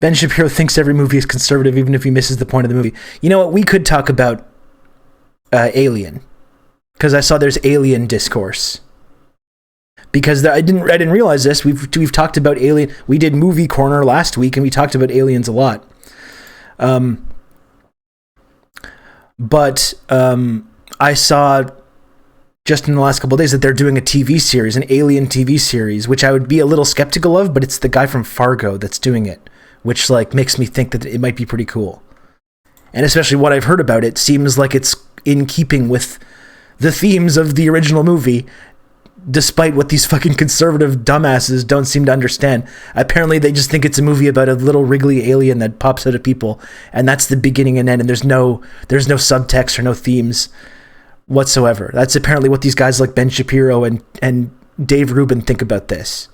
Ben Shapiro thinks every movie is conservative, even if he misses the point of the movie. You know what? We could talk about Alien, because I saw there's Alien discourse. Because I didn't realize this. We've talked about Alien. We did Movie Corner last week, and we talked about aliens a lot. But I saw just in the last couple of days that they're doing a TV series, an Alien TV series, which I would be a little skeptical of, but it's the guy from Fargo that's doing it, which like makes me think that it might be pretty cool. And especially what I've heard about it seems like it's in keeping with the themes of the original movie, despite what these fucking conservative dumbasses don't seem to understand. Apparently they just think it's a movie about a little wriggly alien that pops out of people, and that's the beginning and end, and there's no subtext or no themes whatsoever. That's apparently what these guys like Ben Shapiro and Dave Rubin think about this.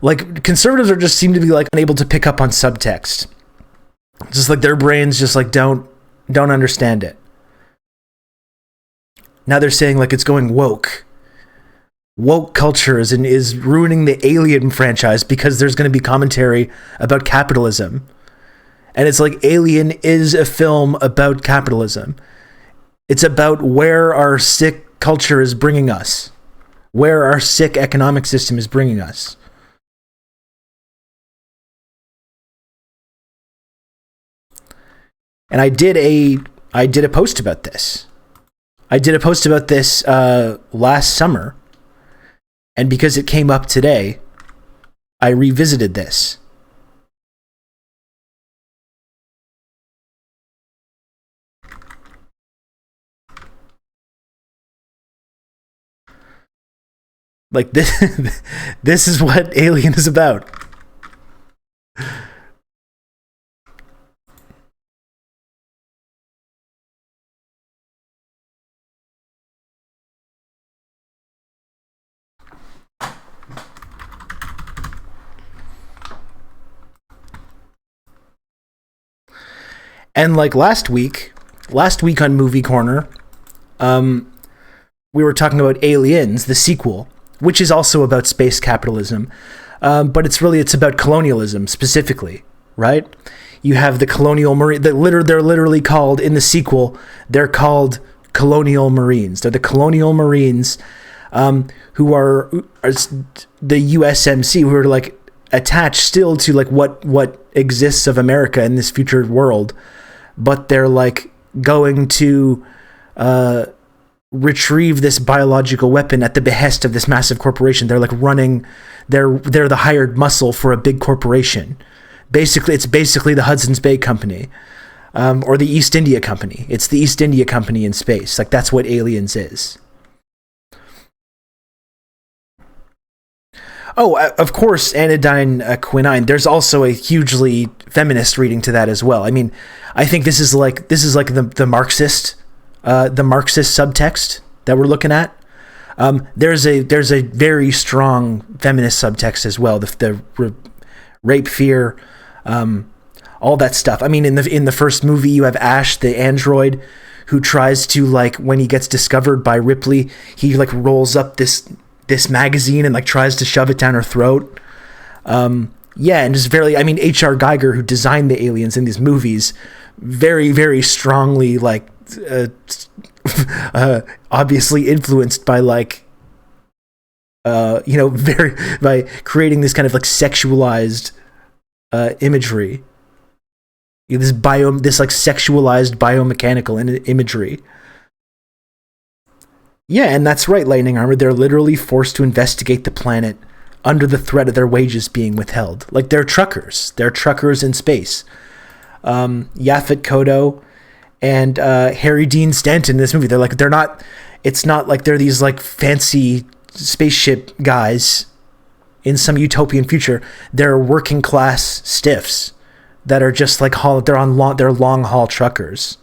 Like, conservatives just seem to be like unable to pick up on subtext. Just like their brains just like don't understand it. Now they're saying like it's going woke. Woke culture is ruining the Alien franchise because there's going to be commentary about capitalism. And it's like Alien is a film about capitalism. It's about where our sick culture is bringing us. Where our sick economic system is bringing us. And I did a post about this. I did a post about this last summer, and because it came up today, I revisited this. Like this, this is what Alien is about. And like last week on Movie Corner, we were talking about Aliens, the sequel, which is also about space capitalism, but it's about colonialism specifically, right? You have the colonial marine. They're literally called in the sequel. They're called colonial marines. They're the colonial marines who are the USMC, who are like attached still to like what exists of America in this future world. But they're like going to retrieve this biological weapon at the behest of this massive corporation. They're like running. They're the hired muscle for a big corporation. It's basically the Hudson's Bay Company, or the East India Company. It's the East India Company in space. Like that's what Aliens is. Oh, of course, anodyne quinine. There's also a hugely feminist reading to that as well. I mean, I think this is like the Marxist subtext that we're looking at. There's a very strong feminist subtext as well. The rape fear, all that stuff. I mean, in the first movie, you have Ash, the android, who tries to like when he gets discovered by Ripley, he like rolls up this magazine and like tries to shove it down her throat. Yeah, and just I mean, H.R. Geiger, who designed the aliens in these movies, very, very strongly like obviously influenced by like by creating this kind of like sexualized imagery. This like sexualized biomechanical imagery. Yeah, and that's right, Lightning Armor. They're literally forced to investigate the planet under the threat of their wages being withheld. Like, they're truckers. They're truckers in space. Yaphet Kotto and Harry Dean Stanton in this movie. It's not like they're these like fancy spaceship guys in some utopian future. They're working class stiffs that are just like they're long haul truckers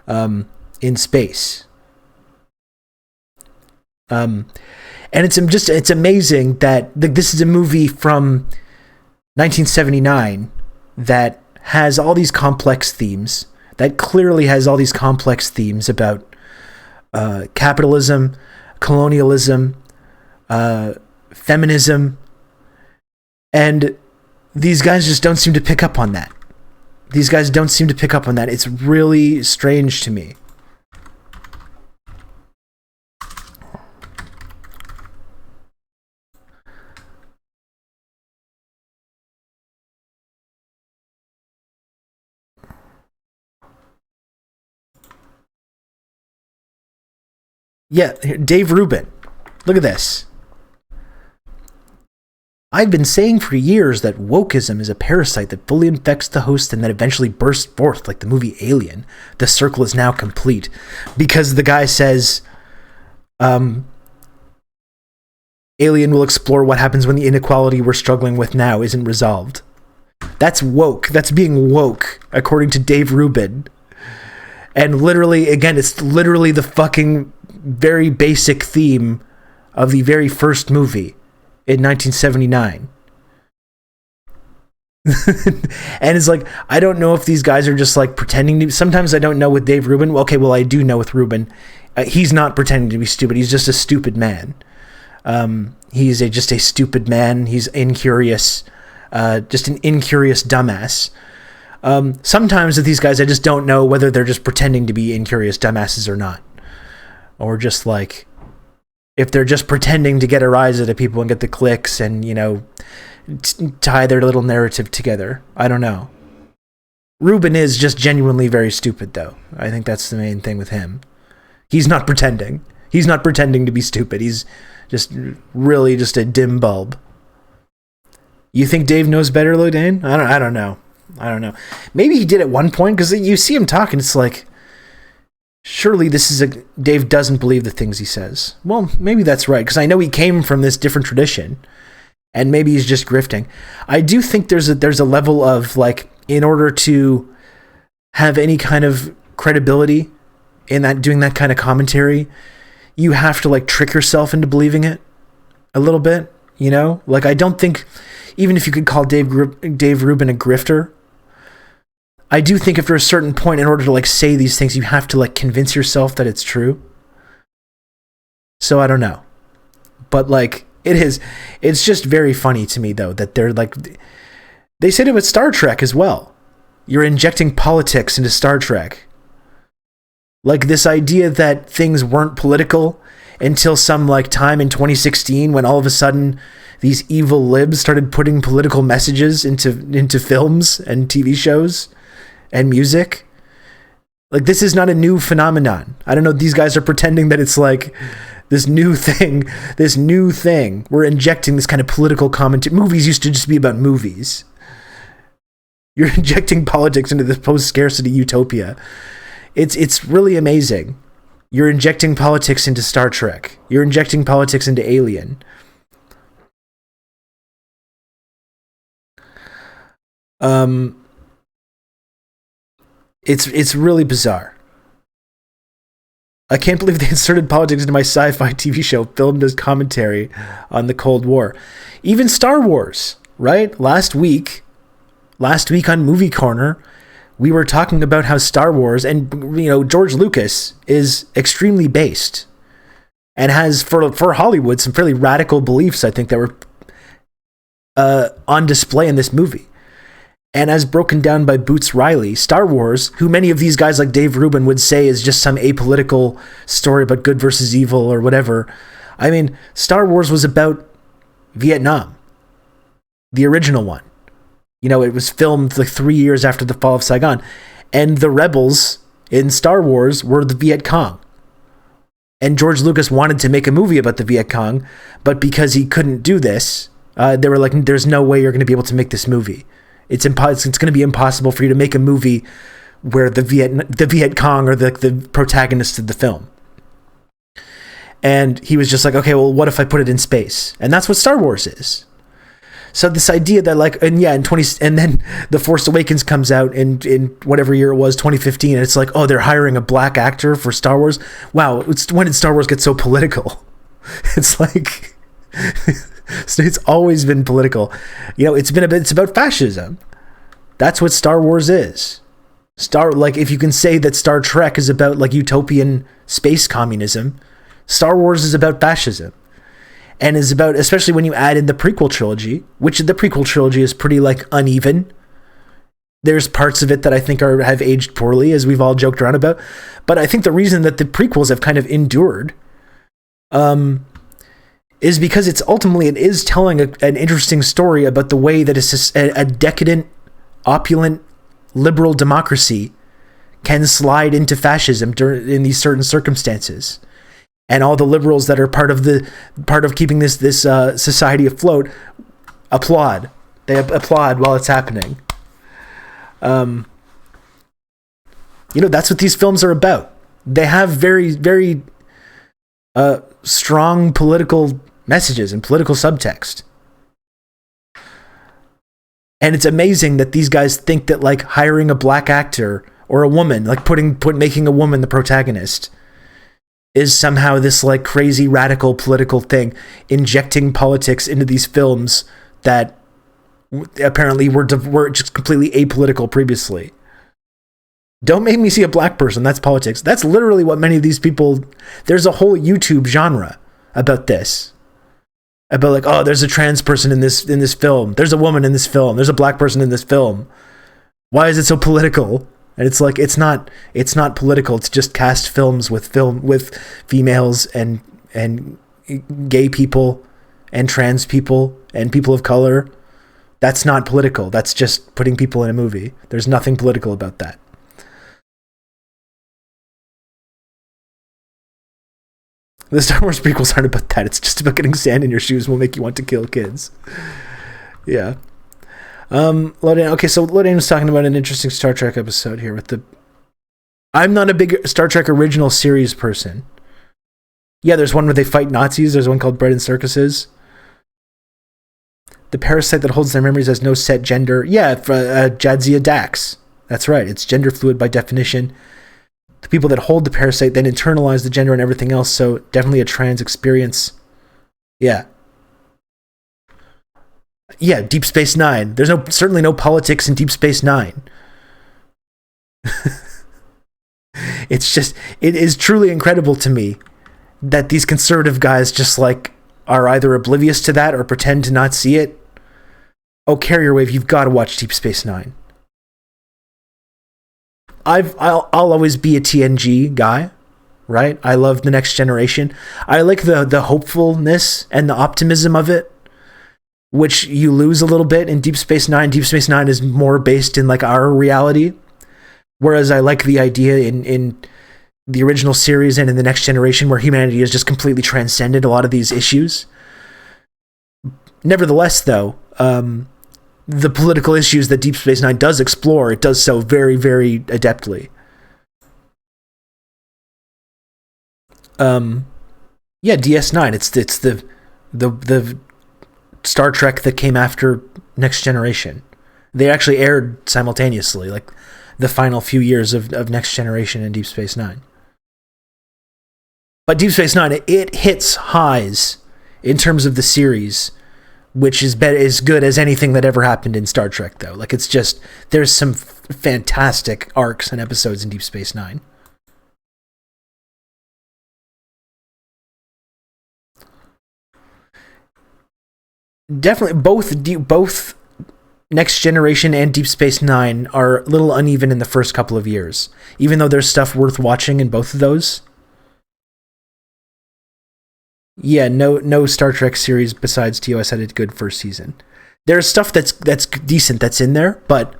in space. And it's amazing that this is a movie from 1979 that has all these complex themes, that clearly has all these complex themes about capitalism, colonialism, feminism, And these guys just don't seem to pick up on that. These guys don't seem to pick up on that. It's really strange to me. Yeah, Dave Rubin. Look at this. I've been saying for years that wokeism is a parasite that fully infects the host and then eventually bursts forth like the movie Alien. The circle is now complete. Because the guy says, Alien will explore what happens when the inequality we're struggling with now isn't resolved. That's woke. That's being woke, according to Dave Rubin. And literally, again, it's literally the fucking very basic theme of the very first movie in 1979. And it's like, I don't know if these guys are just like pretending to. Sometimes I don't know with Dave Rubin. Okay, well, I do know with Rubin. He's not pretending to be stupid. He's just a stupid man. He's just a stupid man. He's incurious. Just an incurious dumbass. Sometimes with these guys, I just don't know whether they're just pretending to be incurious dumbasses or not. Or just like, if they're just pretending to get a rise out of people and get the clicks and, you know, tie their little narrative together. I don't know. Rubin is just genuinely very stupid, though. I think that's the main thing with him. He's not pretending. He's not pretending to be stupid. He's just really just a dim bulb. You think Dave knows better, Lodane? I don't know. I don't know. Maybe he did at one point, because you see him talking, it's like, surely this is Dave doesn't believe the things he says. Well, maybe that's right, because I know he came from this different tradition, and maybe he's just grifting. I do think there's a level of, like, in order to have any kind of credibility in that, doing that kind of commentary, you have to, like, trick yourself into believing it a little bit, you know? Like, I don't think, even if you could call Dave Rubin a grifter, I do think after a certain point, in order to like say these things, you have to like convince yourself that it's true. So I don't know. But like, it's just very funny to me though, that they're like, they said it with Star Trek as well. You're injecting politics into Star Trek. Like this idea that things weren't political until some like time in 2016 when all of a sudden these evil libs started putting political messages into films and TV shows and music. Like, this is not a new phenomenon. I don't know, these guys are pretending that it's like this new thing. We're injecting this kind of political commentary. Movies used to just be about movies. You're injecting politics into this post-scarcity utopia. It's really amazing. You're injecting politics into Star Trek. You're injecting politics into Alien. It's really bizarre. I can't believe they inserted politics into my sci-fi TV show filmed as commentary on the Cold War. Even Star Wars, right? Last week on Movie Corner, we were talking about how Star Wars, and you know, George Lucas is extremely based and has for Hollywood some fairly radical beliefs, I think, that were on display in this movie. And as broken down by Boots Riley, Star Wars, who many of these guys like Dave Rubin would say is just some apolitical story about good versus evil or whatever. I mean, Star Wars was about Vietnam, the original one. You know, it was filmed like 3 years after the fall of Saigon. And the rebels in Star Wars were the Viet Cong. And George Lucas wanted to make a movie about the Viet Cong, but because he couldn't do this, they were like, there's no way you're going to be able to make this movie. It's going to be impossible for you to make a movie where the Viet Cong are the protagonists of the film. And he was just like, okay, well, what if I put it in space? And that's what Star Wars is. So this idea that like, and then The Force Awakens comes out in whatever year it was, 2015, and it's like, oh, they're hiring a black actor for Star Wars. Wow, when did Star Wars get so political? It's like, it's always been political. You know, it's about fascism. That's what Star Wars is. Like, if you can say that Star Trek is about like utopian space communism, Star Wars is about fascism. and is about, especially when you add in the prequel trilogy, which the prequel trilogy is pretty like uneven. There's parts of it that I think have aged poorly, as we've all joked around about. But I think the reason that the prequels have kind of endured is because it is telling an interesting story about the way that a decadent, opulent, liberal democracy can slide into fascism in these certain circumstances. And all the liberals that are part of keeping this society afloat applaud. They applaud while it's happening. That's what these films are about. They have very, very strong political messages and political subtext. And it's amazing that these guys think that like hiring a black actor or a woman, like making a woman the protagonist, is somehow this like crazy radical political thing, injecting politics into these films that apparently were just completely apolitical previously. Don't make me see a black person. That's politics. That's literally what many of these people... There's a whole YouTube genre about this. About like, oh, there's a trans person in this film. There's a woman in this film. There's a black person in this film. Why is it so political? And it's like, it's not political. It's just cast films with females and gay people and trans people and people of color. That's not political. That's just putting people in a movie. There's nothing political about that. The Star Wars prequels aren't about that. It's just about getting sand in your shoes will make you want to kill kids. Yeah. Lodan. Okay, so Lodan was talking about an interesting Star Trek episode here with the... I'm not a big Star Trek original series person. Yeah, there's one where they fight Nazis. There's one called Bread and Circuses. The parasite that holds their memories has no set gender. Yeah, Jadzia Dax. That's right. It's gender fluid by definition. The people that hold the parasite then internalize the gender and everything else, so definitely a trans experience. Yeah. Yeah, Deep Space Nine. There's certainly no politics in Deep Space Nine. It is truly incredible to me that these conservative guys just like are either oblivious to that or pretend to not see it. Oh, Carrier Wave, you've got to watch Deep Space Nine. I'll always be a TNG guy, right? I love The Next Generation. I like the hopefulness and the optimism of it, which you lose a little bit in Deep Space Nine. Deep Space Nine is more based in like our reality, whereas I like the idea in the original series and in The Next Generation where humanity has just completely transcended a lot of these issues. Nevertheless, though, the political issues that Deep Space Nine does explore, it does so very, very adeptly. Yeah, DS9. It's the Star Trek that came after Next Generation. They actually aired simultaneously, like the final few years of Next Generation and Deep Space Nine. But Deep Space Nine, it hits highs in terms of the series, which is as good as anything that ever happened in Star Trek, though. Like, it's just, there's some fantastic arcs and episodes in Deep Space Nine. Definitely, both Next Generation and Deep Space Nine are a little uneven in the first couple of years, even though there's stuff worth watching in both of those. Yeah, no Star Trek series besides TOS had a good first season. There's stuff that's decent that's in there, but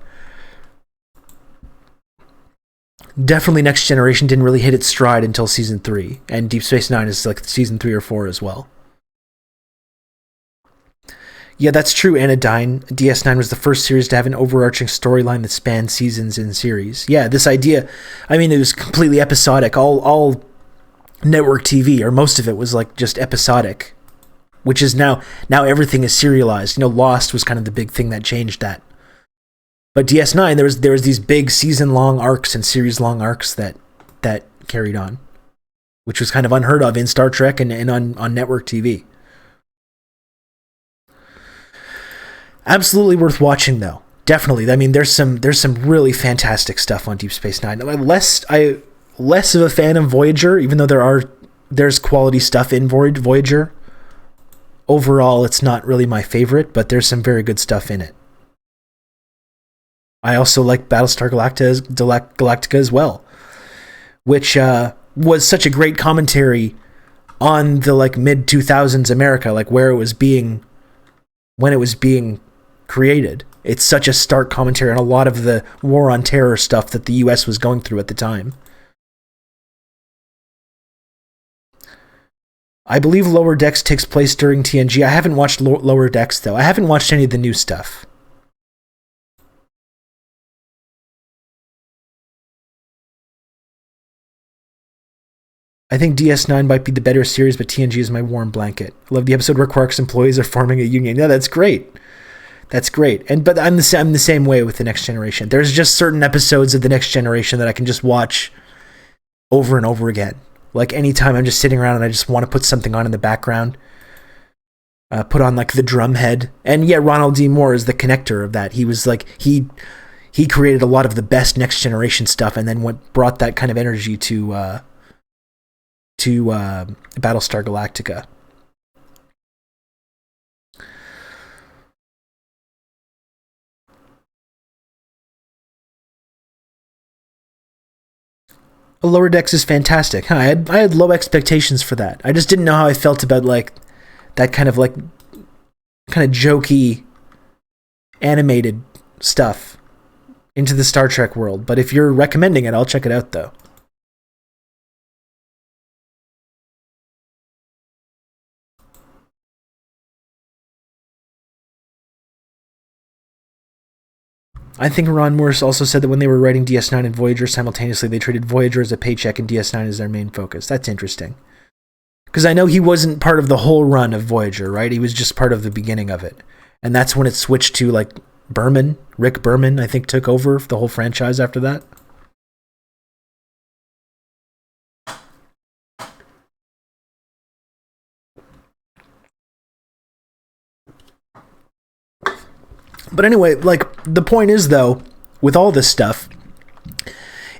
definitely Next Generation didn't really hit its stride until season 3, and Deep Space Nine is like season 3 or 4 as well. Yeah, that's true, Anodyne. DS9 was the first series to have an overarching storyline that spanned seasons in series. Yeah, this idea, I mean, it was completely episodic. All network TV, or most of it, was like just episodic, which is now everything is serialized. You know, Lost was kind of the big thing that changed that. But DS9, there was these big season-long arcs and series-long arcs that carried on, which was kind of unheard of in Star Trek and on network TV. Absolutely worth watching, though. Definitely. I mean, there's some really fantastic stuff on Deep Space Nine. Less of a fan of Voyager, even though there's quality stuff in Voyager. overall, it's not really my favorite, but there's some very good stuff in it. I also like Battlestar Galactica as well, which was such a great commentary on the like mid 2000s America, like when it was being created. It's such a stark commentary on a lot of the war on terror stuff that the US was going through at the time. I believe Lower Decks takes place during TNG. I haven't watched Lower Decks, though. I haven't watched any of the new stuff. I think DS9 might be the better series, but TNG is my warm blanket. I love the episode where Quark's employees are forming a union. Yeah, that's great. That's great. But I'm the same way with The Next Generation. There's just certain episodes of The Next Generation that I can just watch over and over again. Like anytime I'm just sitting around and I just want to put something on in the background. Put on like the drum head. And yeah, Ronald D. Moore is the connector of that. He was like, he created a lot of the best Next Generation stuff and then brought that kind of energy to Battlestar Galactica. Lower Decks is fantastic. Huh? I had low expectations for that. I just didn't know how I felt about like that kind of jokey animated stuff into the Star Trek world. But if you're recommending it, I'll check it out though. I think Ron Morris also said that when they were writing DS9 and Voyager simultaneously, they treated Voyager as a paycheck and DS9 as their main focus. That's interesting. Because I know he wasn't part of the whole run of Voyager, right? He was just part of the beginning of it. And that's when it switched to, like, Rick Berman, I think, took over the whole franchise after that. But anyway, like, the point is, though, with all this stuff,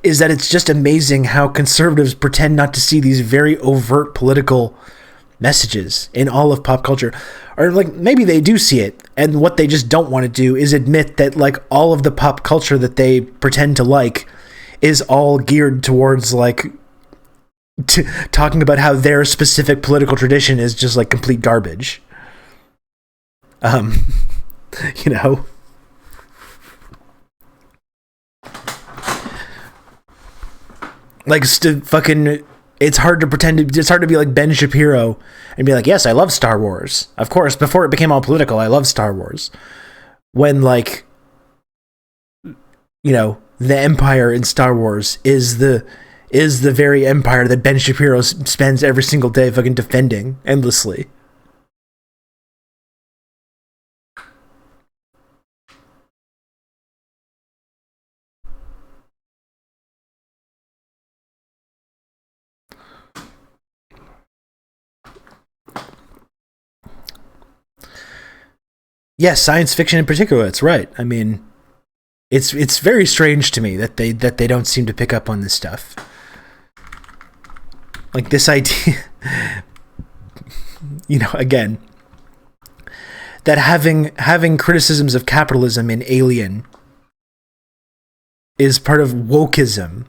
is that it's just amazing how conservatives pretend not to see these very overt political messages in all of pop culture. Or, like, maybe they do see it, and what they just don't want to do is admit that, like, all of the pop culture that they pretend to like is all geared towards, like, talking about how their specific political tradition is just, like, complete garbage. You know, like fucking, it's hard to be like Ben Shapiro and be like, yes, I love Star Wars. Of course, before it became all political, I love Star Wars. When, like, you know, the Empire in Star Wars is the very Empire that Ben Shapiro spends every single day fucking defending endlessly. Yes, science fiction in particular. That's right. I mean, it's very strange to me that they don't seem to pick up on this stuff. Like this idea, you know, again, that having criticisms of capitalism in Alien is part of wokeism.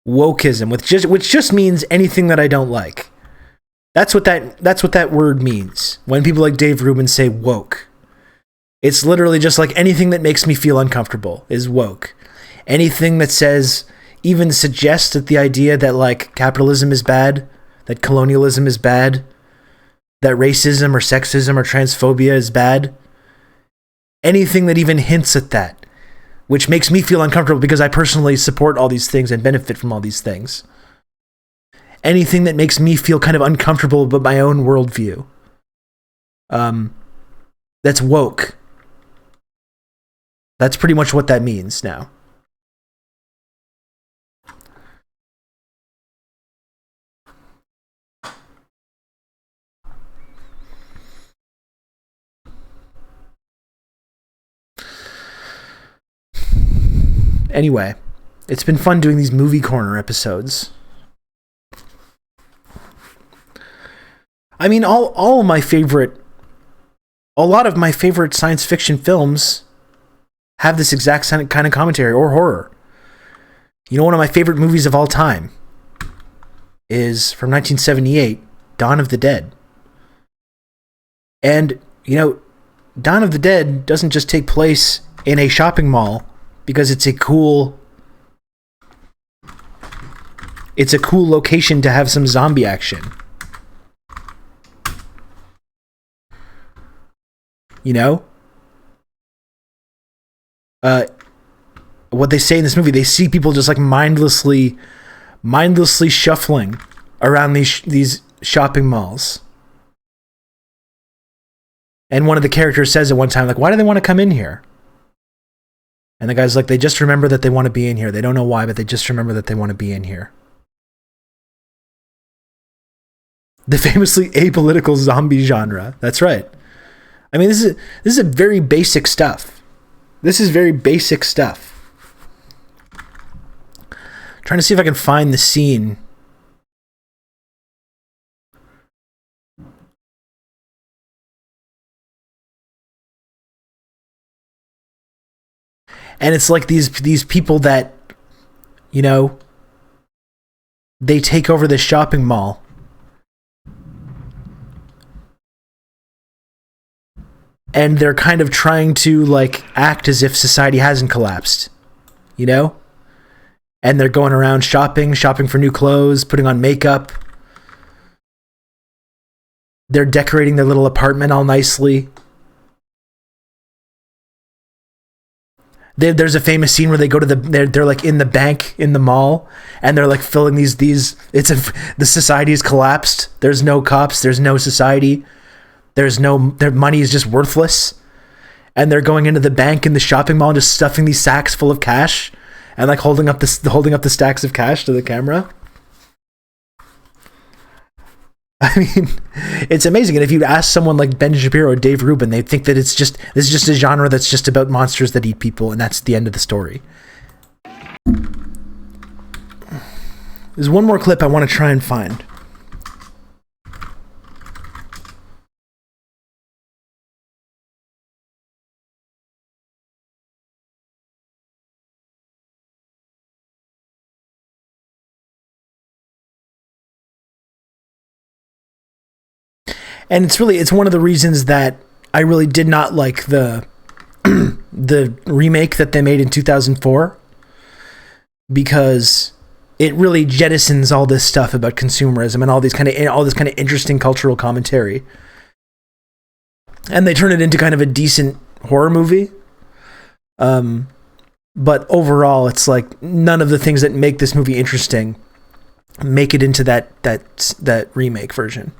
Wokeism, which just means anything that I don't like. That's what that word means. When people like Dave Rubin say woke, it's literally just like anything that makes me feel uncomfortable is woke. Anything that even suggests that the idea that, like, capitalism is bad, that colonialism is bad, that racism or sexism or transphobia is bad, anything that even hints at that, which makes me feel uncomfortable because I personally support all these things and benefit from all these things. Anything that makes me feel kind of uncomfortable about my own worldview. That's woke. That's pretty much what that means now. Anyway, it's been fun doing these movie corner episodes. I mean, a lot of my favorite science fiction films have this exact kind of commentary, or horror. You know, one of my favorite movies of all time is from 1978, Dawn of the Dead. And, you know, Dawn of the Dead doesn't just take place in a shopping mall because it's a cool location to have some zombie action. You know? What they say in this movie, they see people just like mindlessly shuffling around these shopping malls. And one of the characters says at one time, like, why do they want to come in here? And the guy's like, they just remember that they want to be in here. They don't know why, but they just remember that they want to be in here. The famously apolitical zombie genre. That's right. I mean, this is a very basic stuff. This is very basic stuff. Trying to see if I can find the scene. And it's like these people that, you know, they take over this shopping mall. And they're kind of trying to like act as if society hasn't collapsed, you know? And they're going around shopping for new clothes, putting on makeup. They're decorating their little apartment all nicely. There's a famous scene where they go to they're like in the bank in the mall, and they're like filling the society is collapsed. There's no cops. There's no society. Their money is just worthless. And they're going into the bank in the shopping mall and just stuffing these sacks full of cash and like holding up the stacks of cash to the camera. I mean, it's amazing. And if you ask someone like Ben Shapiro or Dave Rubin, they think that this is just a genre that's just about monsters that eat people, and that's the end of the story. There's one more clip I want to try and find. And it's one of the reasons that I really did not like the remake that they made in 2004, because it really jettisons all this stuff about consumerism and all this kind of interesting cultural commentary, and they turn it into kind of a decent horror movie. But overall, it's like none of the things that make this movie interesting make it into that remake version.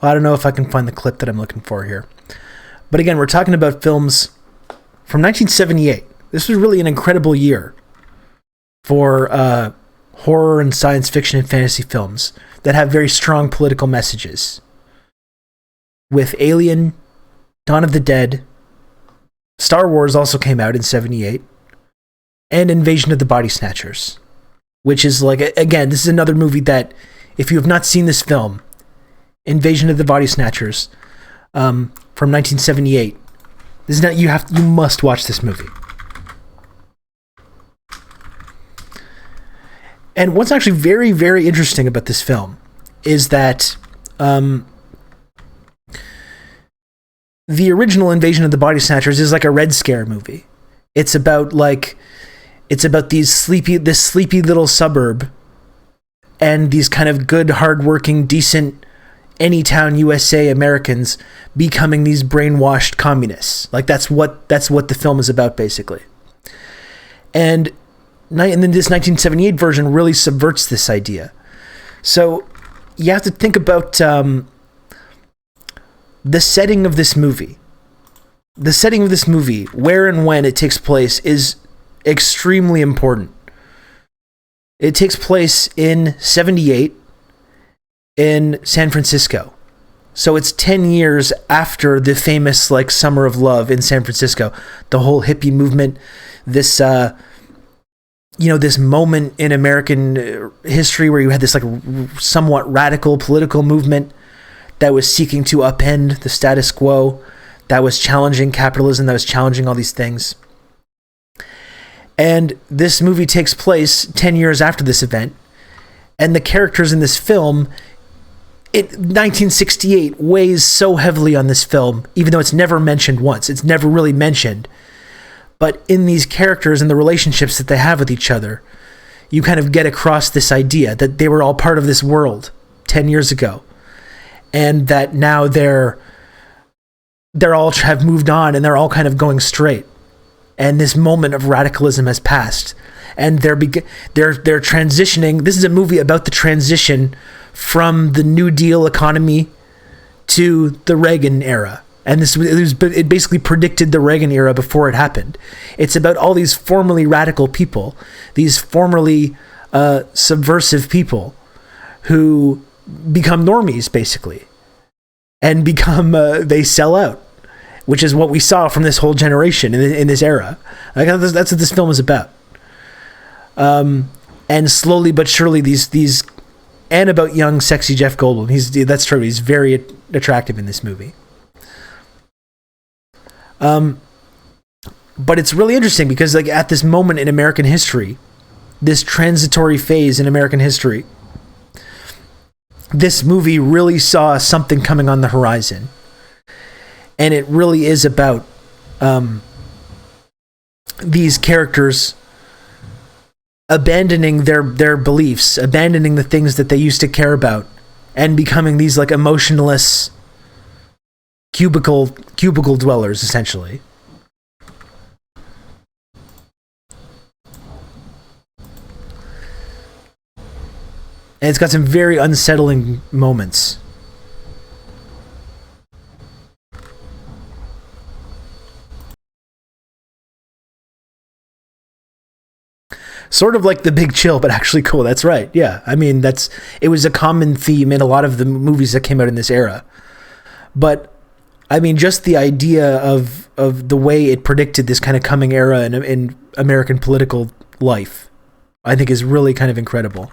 I don't know if I can find the clip that I'm looking for here. But again, we're talking about films from 1978. This was really an incredible year for horror and science fiction and fantasy films that have very strong political messages. With Alien, Dawn of the Dead, Star Wars also came out in 78, and Invasion of the Body Snatchers, which is like, again, this is another movie that, if you have not seen this film, Invasion of the Body Snatchers, from 1978. This is not, you must watch this movie. And what's actually very, very interesting about this film is that the original Invasion of the Body Snatchers is like a Red Scare movie. It's about this sleepy little suburb and these kind of good, hardworking, decent Anytown, USA Americans becoming these brainwashed communists. Like that's what the film is about, basically. And then this 1978 version really subverts this idea. So you have to think about the setting of this movie. The setting of this movie, where and when it takes place, is extremely important. It takes place in 78 in San Francisco. So it's 10 years after the famous like Summer of Love in San Francisco. The whole hippie movement, this this moment in American history where you had this like somewhat radical political movement that was seeking to upend the status quo, that was challenging capitalism, that was challenging all these things. And this movie takes place 10 years after this event. And the characters in this film, 1968 weighs so heavily on this film, even though it's never mentioned once. It's never really mentioned. But in these characters and the relationships that they have with each other, you kind of get across this idea that they were all part of this world 10 years ago. And that now they're all have moved on and they're all kind of going straight. And this moment of radicalism has passed. And they're transitioning. This is a movie about the transition from the New Deal economy to the Reagan era. And it basically predicted the Reagan era before it happened. It's about all these formerly radical people, these formerly subversive people who become normies, basically, and they sell out, which is what we saw from this whole generation in this era. Like, that's what this film is about. And slowly but surely, these and about young, sexy Jeff Goldblum. That's true. He's very attractive in this movie. But it's really interesting because like at this moment in American history, this transitory phase in American history, this movie really saw something coming on the horizon. And it really is about these characters abandoning their beliefs, abandoning the things that they used to care about, and becoming these like emotionless cubicle dwellers, essentially. And it's got some very unsettling moments. Sort of like The Big Chill, but actually cool. That's right. Yeah. I mean, it was a common theme in a lot of the movies that came out in this era. But I mean, just the idea of the way it predicted this kind of coming era in American political life, I think is really kind of incredible.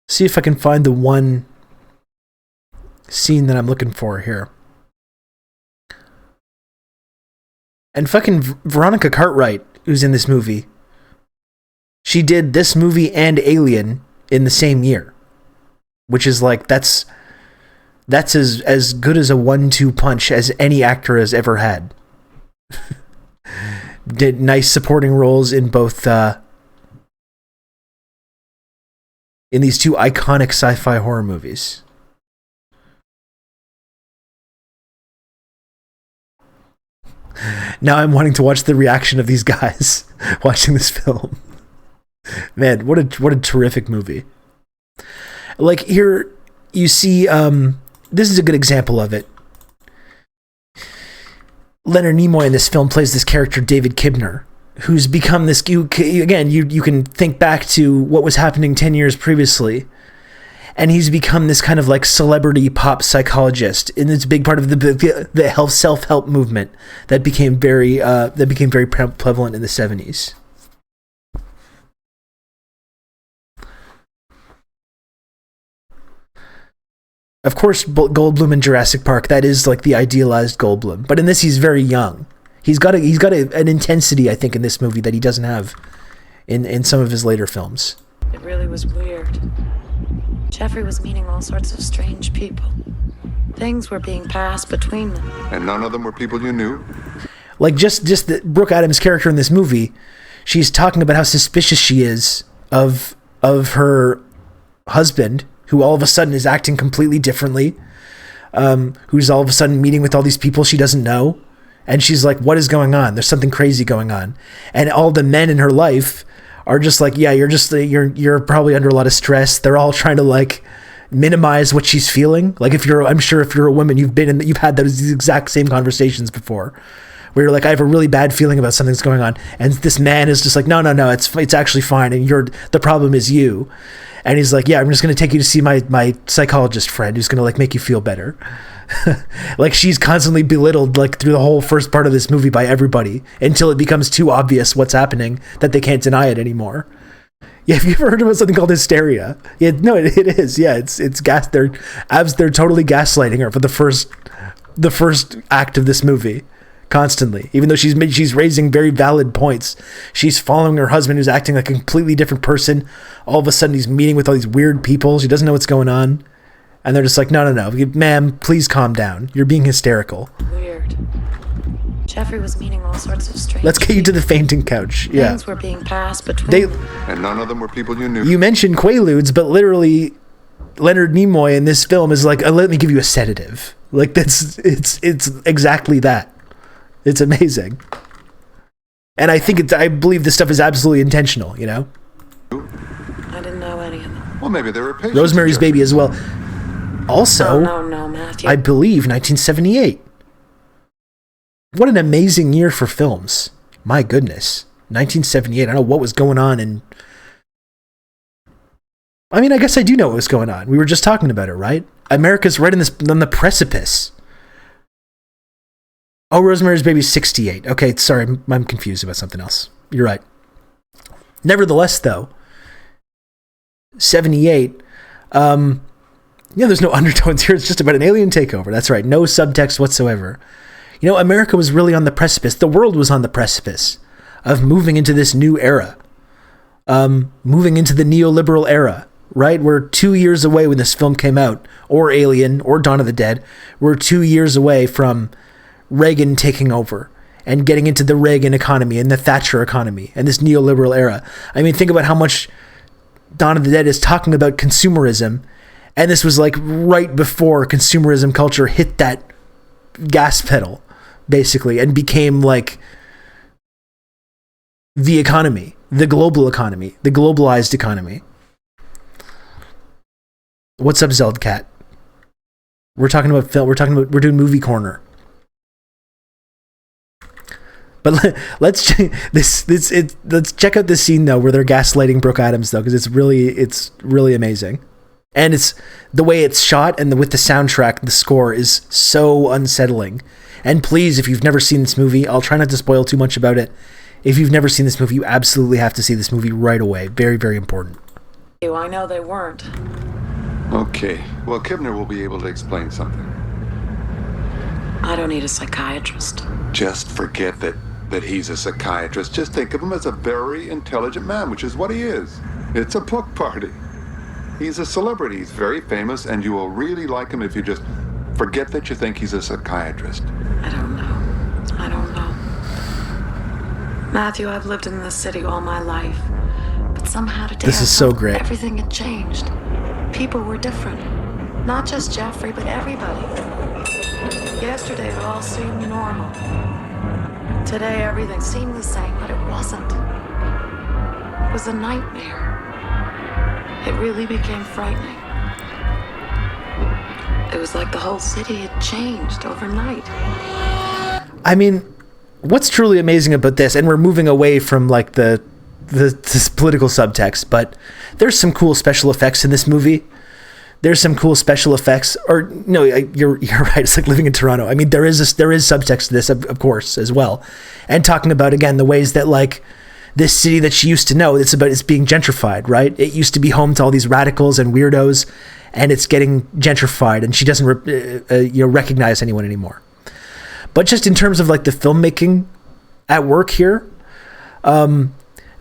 See if I can find the one scene that I'm looking for here. And fucking Veronica Cartwright, who's in this movie, she did this movie and Alien in the same year, which is like that's as good as a 1-2 punch as any actor has ever had. Did nice supporting roles in both in these two iconic sci-fi horror movies. Now I'm wanting to watch the reaction of these guys watching this film. Man, what a terrific movie. Like here you see this is a good example of it. Leonard Nimoy in this film plays this character David Kibner, who's become this, you can think back to what was happening 10 years previously, and he's become this kind of like celebrity pop psychologist, and it's a big part of the self-help movement that became very prevalent in the 70s. Of course, Goldblum in Jurassic Park, that is like the idealized Goldblum, but in this he's very young. He's got an intensity, I think, in this movie that he doesn't have in some of his later films. It really was weird. Jeffrey was meeting all sorts of strange people. Things were being passed between them. And none of them were people you knew? Like, just the Brooke Adams' character in this movie, she's talking about how suspicious she is of her husband, who all of a sudden is acting completely differently, who's all of a sudden meeting with all these people she doesn't know. And she's like, what is going on? There's something crazy going on. And all the men in her life are just like, yeah, you're probably under a lot of stress. They're all trying to like minimize what she's feeling. Like I'm sure if you're a woman, you've had those exact same conversations before, where you're like, I have a really bad feeling about something that's going on, and this man is just like, no, it's actually fine, and the problem is you. And he's like, yeah, I'm just going to take you to see my psychologist friend who's going to like make you feel better. Like, she's constantly belittled like through the whole first part of this movie by everybody until it becomes too obvious what's happening that they can't deny it anymore. Yeah, have you ever heard about something called hysteria? Yeah, no, it is. Yeah, it's gas. They're totally gaslighting her for the first act of this movie, constantly. Even though she's raising very valid points, she's following her husband who's acting like a completely different person. All of a sudden, he's meeting with all these weird people. She doesn't know what's going on, and they're just like, no, ma'am, please calm down. You're being hysterical. Weird. Jeffrey was meeting all sorts of strange. Let's get you to the fainting couch. Yeah. Things were being passed between them. And none of them were people you knew. You mentioned Quaaludes, but literally Leonard Nimoy in this film is like, let me give you a sedative. Like, it's exactly that. It's amazing. And I believe this stuff is absolutely intentional, you know? I didn't know any of them. Well, maybe they were patients. Rosemary's Baby as well. Also, No, Matthew. I believe 1978. What an amazing year for films. My goodness. 1978. I don't know what was going on. And I mean, I guess I do know what was going on. We were just talking about it, right? America's right on the precipice. Oh, Rosemary's Baby 68. Okay, sorry, I'm confused about something else. You're right. Nevertheless, though, 78, there's no undertones here. It's just about an alien takeover. That's right. No subtext whatsoever. You know, America was really on the precipice. The world was on the precipice of moving into this new era. Moving into the neoliberal era, right? We're 2 years away when this film came out, or Alien, or Dawn of the Dead. We're 2 years away from Reagan taking over and getting into the Reagan economy and the Thatcher economy and this neoliberal era. I mean, think about how much Dawn of the Dead is talking about consumerism, and this was like right before consumerism culture hit that gas pedal, basically, and became like the economy, the global economy, the globalized economy. What's up, Zeldcat? We're talking about film. We're doing Movie Corner. But let's check out this scene though, where they're gaslighting Brooke Adams though, because it's really amazing, and it's the way it's shot and with the soundtrack, the score is so unsettling. And please, if you've never seen this movie, I'll try not to spoil too much about it. If you've never seen this movie, you absolutely have to see this movie right away. Very, very important. I know they weren't. Okay. Well, Kibner will be able to explain something. I don't need a psychiatrist. Just forget that he's a psychiatrist. Just think of him as a very intelligent man, which is what he is. It's a book party. He's a celebrity. He's very famous, and you will really like him if you just forget that you think he's a psychiatrist. I don't know. Matthew, I've lived in this city all my life. But somehow today this is so great. Everything had changed. People were different. Not just Jeffrey, but everybody. Yesterday it all seemed normal. Today everything seemed the same, but it wasn't. It was a nightmare. It really became frightening. It was like the whole city had changed overnight. I mean, what's truly amazing about this, and we're moving away from like this political subtext, but there's some cool special effects in this movie. There's some cool special effects, or no, you're right. It's like living in Toronto. I mean, there is subtext to this, of course, as well, and talking about again the ways that like this city that she used to know, it's being gentrified, right? It used to be home to all these radicals and weirdos, and it's getting gentrified, and she doesn't recognize anyone anymore. But just in terms of like the filmmaking at work here,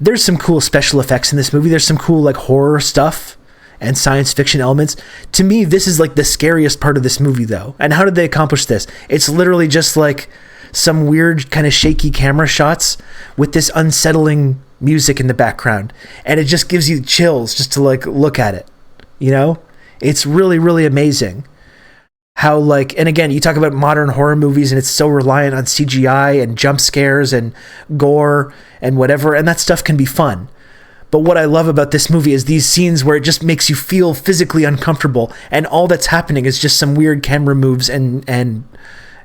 there's some cool special effects in this movie. There's some cool like horror stuff and science fiction elements. To me, this is like the scariest part of this movie, though. And how did they accomplish this? It's literally just like some weird kind of shaky camera shots with this unsettling music in the background, and it just gives you chills just to like look at it. You know, it's really, really amazing how like, and again, you talk about modern horror movies and it's so reliant on CGI and jump scares and gore and whatever, and that stuff can be fun. But what I love about this movie is these scenes where it just makes you feel physically uncomfortable, and all that's happening is just some weird camera moves and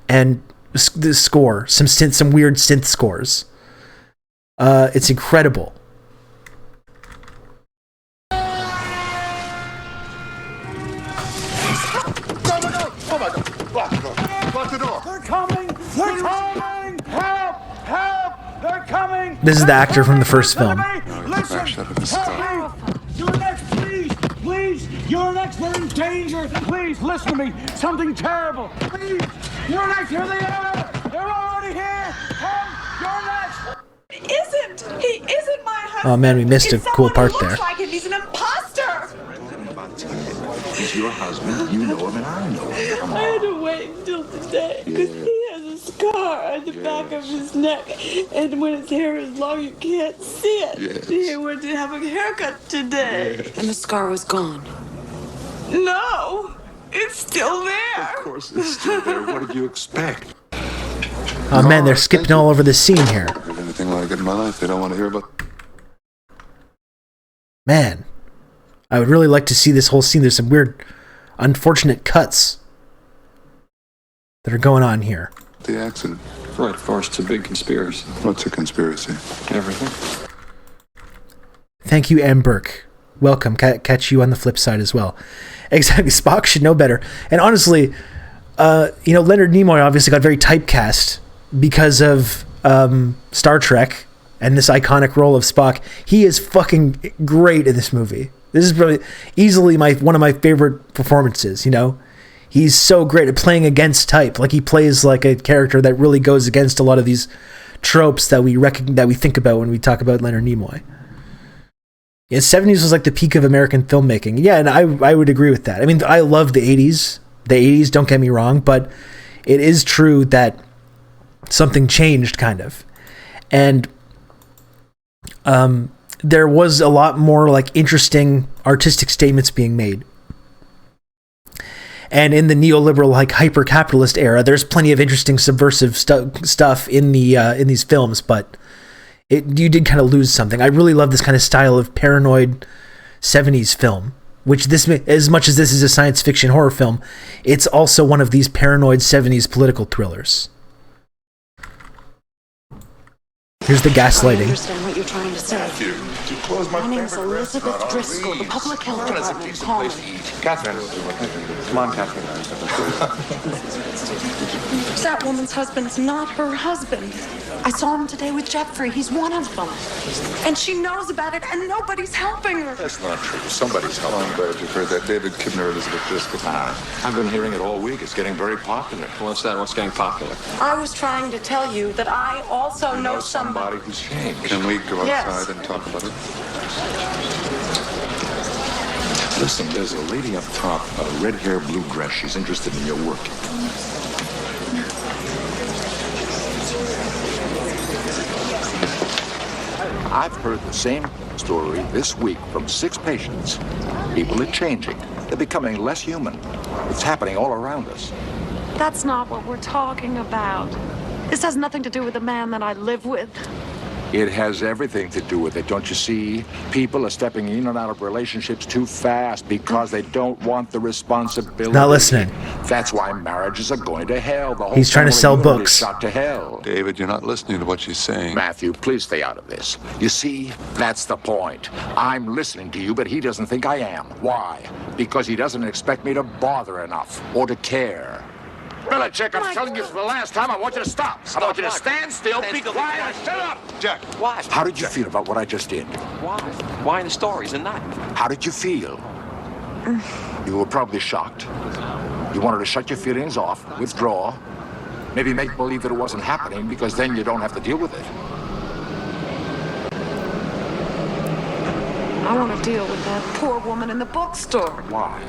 the score, some weird synth scores. It's incredible. Lock the door. They're coming! They're coming! Help! Help! They're coming! This is the actor from the first film. Listen! Help me! You're next, please! Please! You're next! We're in danger! Please, listen to me! Something terrible! Please! You're next! Here they are! They're already here! Come! You're next! He isn't my husband. Oh man, we missed a It's cool someone part who there. looks like him. He's an imposter. He's your husband. You know him and I know him. I had to wait until today because he has a scar on the back of his neck, and when his hair is long, you can't see it. Yes. He went to have a haircut today. And the scar was gone. No, it's still there. Of course, it's still there. What did you expect? Oh man, they're skipping all over the scene here. I've heard anything like it in my life. They don't want to hear about. Man, I would really like to see this whole scene. There's some weird, unfortunate cuts that are going on here. The accident. Right, of course, it's a big conspiracy. What's a conspiracy? Everything. Thank you, M. Burke. Welcome. Catch you on the flip side as well. Exactly. Spock should know better. And honestly, Leonard Nimoy obviously got very typecast because of Star Trek and this iconic role of Spock. He is fucking great in this movie. This is probably easily one of my favorite performances, you know? He's so great at playing against type. Like, he plays like a character that really goes against a lot of these tropes that we think about when we talk about Leonard Nimoy. Yeah, 70s was like the peak of American filmmaking. Yeah, and I would agree with that. I mean, I love the 80s. The 80s, don't get me wrong, but it is true that something changed, kind of. And there was a lot more like interesting artistic statements being made. And in the neoliberal, like hyper-capitalist era, there's plenty of interesting subversive stuff in these films, but you did kind of lose something. I really love this kind of style of paranoid 70s film, which this, as much as this is a science fiction horror film, it's also one of these paranoid 70s political thrillers. Here's the I gaslighting. understand what you're trying to say. Matthew, to close my My name's favorite Elizabeth restaurant, Driscoll, the please. public health Come on, it's a department. decent Call place me. to eat. Catherine, come on, Catherine. That woman's husband's not her husband. I saw him today with Jeffrey. He's one of them. And she knows about it, and nobody's helping her. That's not true. Somebody's Oh, I'm helping. glad you've heard that. David Kibner, Elizabeth Driscoll. I've been hearing it all week. It's getting very popular. What's that? What's getting popular? I was trying to tell you that I also know somebody. Somebody who's changed. Can we go Yes. outside and talk about it? Listen, there's a lady up top, red hair, blue dress. She's interested in your work. I've heard the same story this week from 6 patients. People are changing. They're becoming less human. It's happening all around us. That's not what we're talking about. This has nothing to do with the man that I live with. It has everything to do with it, don't you see? People are stepping in and out of relationships too fast because they don't want the responsibility. Not listening. That's why marriages are going to hell. The whole He's trying to family sell unit is books. shot to hell. David, you're not listening to what she's saying. Matthew, please stay out of this. You see, that's the point. I'm listening to you, but he doesn't think I am. Why? Because he doesn't expect me to bother enough or to care. Belichick, I'm telling you for the last time, I want you to stop. I want you to stand still, be quiet, and shut up. Jack. Why? How did you feel about what I just did? Why? Why the stories and not? How did you feel? You were probably shocked. You wanted to shut your feelings off, withdraw, maybe make believe that it wasn't happening because then you don't have to deal with it. I want to deal with that poor woman in the bookstore. Why?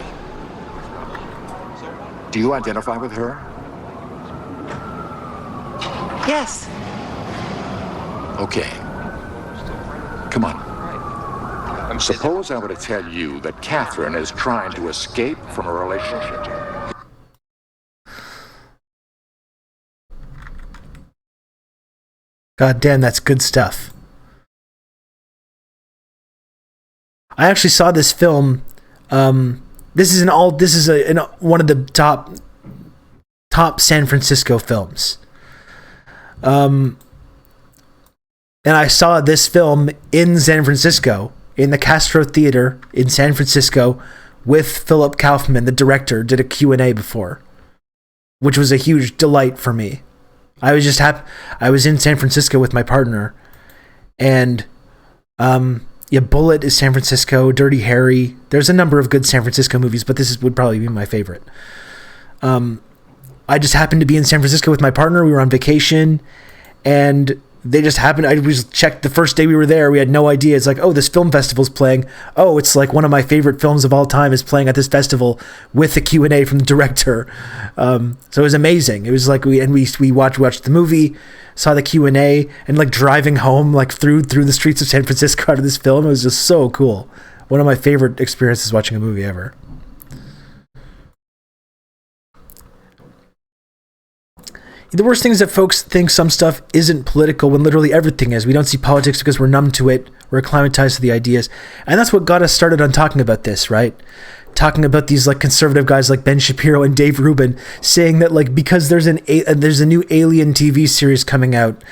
Do you identify with her? Yes. Okay. Come on. Suppose I were to tell you that Catherine is trying to escape from a relationship. God damn, that's good stuff. I actually saw this film. This is one of the top San Francisco films. And I saw this film in San Francisco, in the Castro Theater in San Francisco, with Philip Kaufman, the director, did a Q&A before, which was a huge delight for me. I was just happy. I was in San Francisco with my partner, and Bullet is San Francisco, Dirty Harry. There's a number of good San Francisco movies, but would probably be my favorite. I just happened to be in San Francisco with my partner. We were on vacation, and they just happened. I just checked the first day we were there. We had no idea. It's like, oh, this film festival's playing. Oh, it's like one of my favorite films of all time is playing at this festival with a Q&A from the director. So it was amazing. It was like we watched the movie, saw the Q&A, and like driving home like through the streets of San Francisco out of this film. It was just so cool. One of my favorite experiences watching a movie ever. The worst thing is that folks think some stuff isn't political when literally everything is. We don't see politics because we're numb to it. We're acclimatized to the ideas. And that's what got us started on talking about this, right? Talking about these like conservative guys like Ben Shapiro and Dave Rubin saying that like because there's a new Alien TV series coming out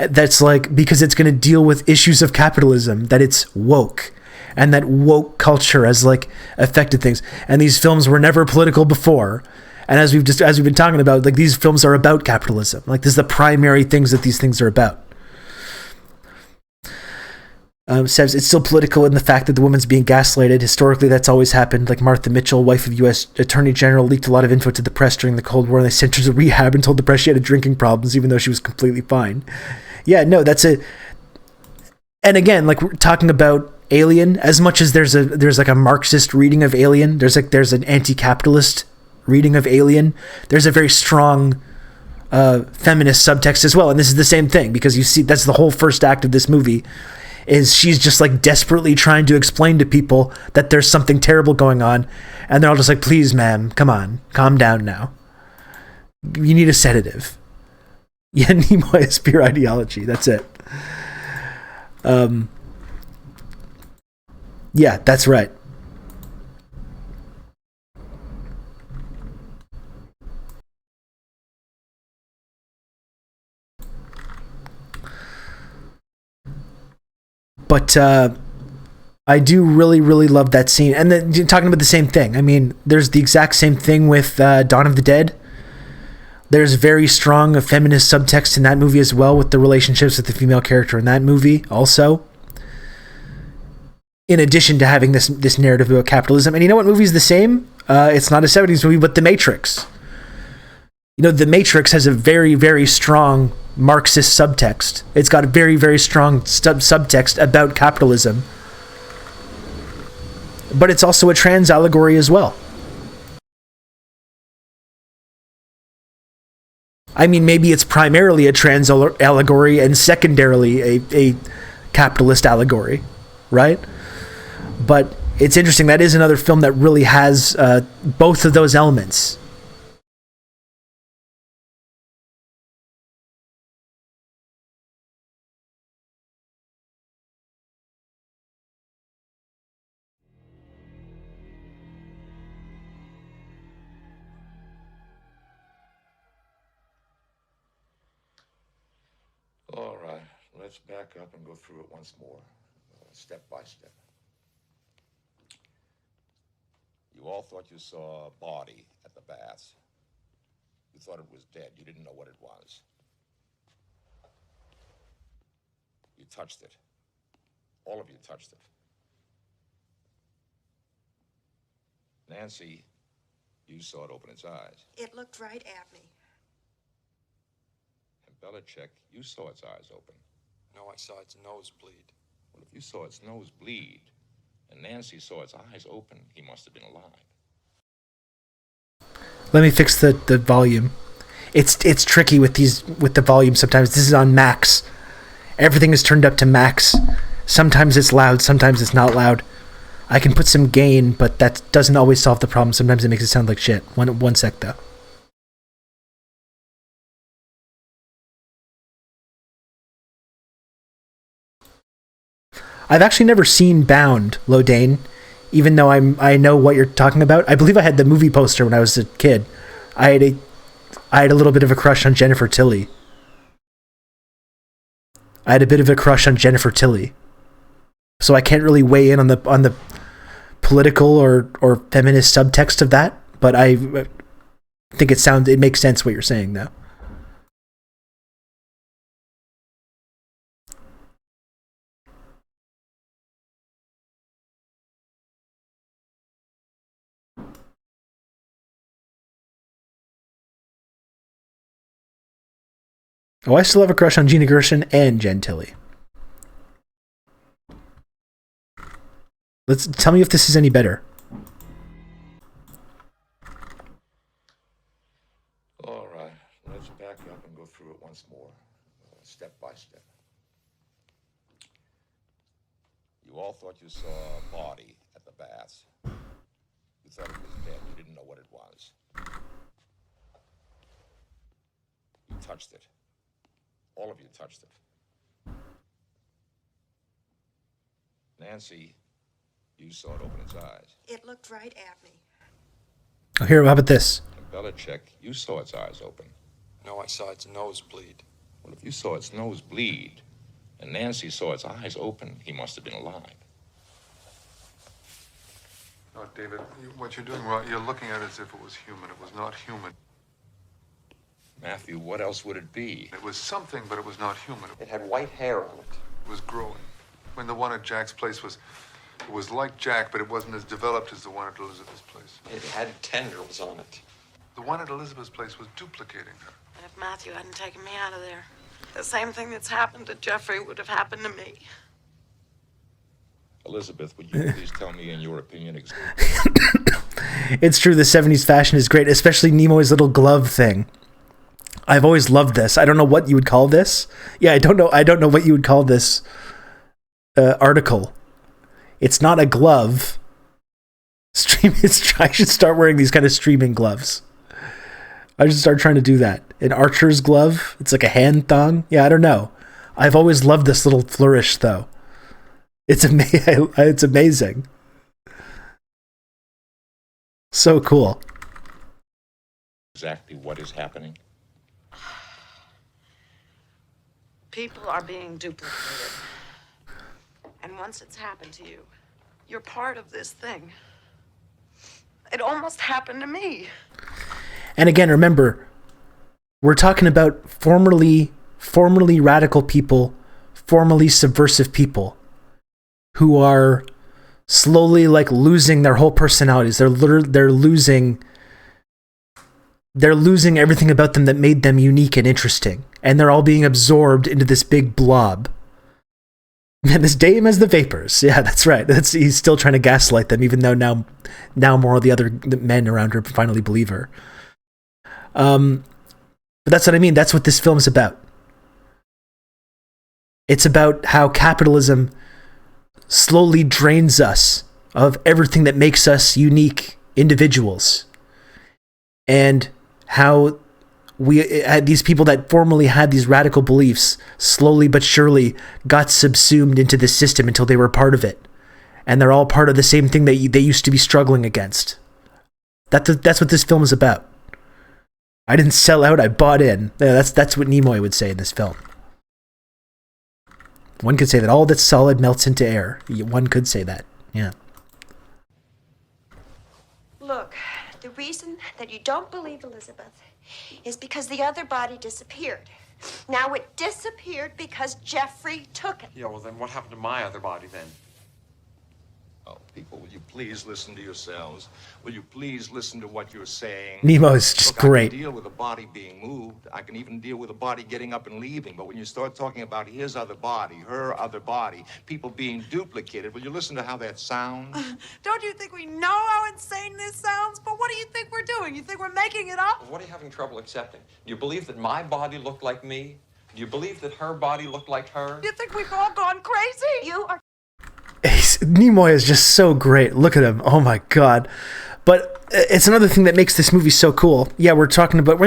that's like because it's going to deal with issues of capitalism, that it's woke. And that woke culture has like affected things. And these films were never political before. And as we've been talking about, like these films are about capitalism. Like this is the primary things that these things are about. Says it's still political in the fact that the woman's being gaslighted. Historically, that's always happened. Like Martha Mitchell, wife of U.S. Attorney General, leaked a lot of info to the press during the Cold War. And they sent her to rehab and told the press she had drinking problems, even though she was completely fine. Yeah, no, that's a. And again, like we're talking about Alien. As much as there's like a Marxist reading of Alien, there's an anti-capitalist reading of Alien. There's a very strong feminist subtext as well, and this is the same thing because you see that's the whole first act of this movie. Is she's just like desperately trying to explain to people that there's something terrible going on, and they're all just like, please ma'am, come on, calm down now, you need a sedative. You need my spear ideology, that's it. Yeah, that's right. But I do really, really love that scene. And then talking about the same thing. I mean, there's the exact same thing with Dawn of the Dead. There's very strong feminist subtext in that movie as well, with the relationships with the female character in that movie also. In addition to having this narrative about capitalism. And you know what movie is the same? It's not a 70s movie, but The Matrix. You know, The Matrix has a very, very strong Marxist subtext. It's got a very, very strong subtext about capitalism. But it's also a trans allegory as well. I mean, maybe it's primarily a trans allegory and secondarily a capitalist allegory, right? But it's interesting. That is another film that really has both of those elements. All right, let's back up and go through it once more, step by step. You all thought you saw a body at the baths. You thought it was dead. You didn't know what it was. You touched it. All of you touched it. Nancy, you saw it open its eyes. It looked right at me. And Belichick, you saw its eyes open. No, I saw its nose bleed. Well, if you saw its nose bleed, And Nancy saw its eyes open. He must have been alive. Let me fix the volume. It's tricky with the volume sometimes. This is on max. Everything is turned up to max. Sometimes it's loud, sometimes it's not loud. I can put some gain, but that doesn't always solve the problem. Sometimes it makes it sound like shit. One sec though. I've actually never seen Bound, Lodane, even though I know what you're talking about. I believe I had the movie poster when I was a kid. I had a little bit of a crush on Jennifer Tilly. I had a bit of a crush on Jennifer Tilly. So I can't really weigh in on the political or feminist subtext of that, but I think it makes sense what you're saying though. Oh, I still have a crush on Gina Gershon and Jen Tilly. Tell me if this is any better. All right, let's back up and go through it once more, step by step. You all thought you saw a body at the baths. You thought it was dead. You didn't know what it was. You touched it. All of you touched it. Nancy, you saw it open its eyes. It looked right at me. Oh, here, how about this? And Belichick, you saw its eyes open. No, I saw its nose bleed. Well, if you saw its nose bleed, and Nancy saw its eyes open, he must have been alive. No, David, what you're doing wrong, you're looking at it as if it was human. It was not human. Matthew, what else would it be? It was something, but it was not human. It had white hair on it. It was growing. When the one at Jack's place was like Jack, but it wasn't as developed as the one at Elizabeth's place. It had tendrils on it. The one at Elizabeth's place was duplicating her. And if Matthew hadn't taken me out of there, the same thing that's happened to Jeffrey would have happened to me. Elizabeth, would you please tell me, in your opinion, It's true, the 70s fashion is great, especially Nimoy's little glove thing. I've always loved this. I don't know what you would call this. Yeah, I don't know what you would call this article. It's not a glove. I should start wearing these kind of streaming gloves. I should start trying to do that. An archer's glove. It's like a hand thong. Yeah, I don't know. I've always loved this little flourish, though. It's It's amazing. So cool. exactly what is happening? People are being duplicated. And once it's happened to you, you're part of this thing. It almost happened to me. And again, remember, we're talking about formerly radical people, formerly subversive people who are slowly like losing their whole personalities. They're losing everything about them that made them unique and interesting. And they're all being absorbed into this big blob. And this Dame has the vapors. Yeah, that's right. He's still trying to gaslight them, even though now more of the other men around her finally believe her. But that's what I mean. That's what this film is about. It's about how capitalism slowly drains us of everything that makes us unique individuals. And how we had these people that formerly had these radical beliefs slowly but surely got subsumed into the system until they were part of it. And they're all part of the same thing that they used to be struggling against. That's what this film is about. I didn't sell out, I bought in. Yeah, that's what Nimoy would say in this film. One could say that all that's solid melts into air. One could say that, yeah. Look, the reason that you don't believe Elizabeth is because the other body disappeared. Now it disappeared because Jeffrey took it. Yeah, well then what happened to my other body then? Oh, people, will you please listen to yourselves? Will you please listen to what you're saying? Nemo is just Look, I great. can deal with a body being moved. I can even deal with a body getting up and leaving. But when you start talking about his other body, her other body, people being duplicated, will you listen to how that sounds? Don't you think we know how insane this sounds? But what do you think we're doing? You think we're making it up? What are you having trouble accepting? Do you believe that my body looked like me? Do you believe that her body looked like her? You think we've all gone crazy? You are Nimoy is just so great. Look at him. Oh my god. But it's another thing that makes this movie so cool. Yeah, we're talking about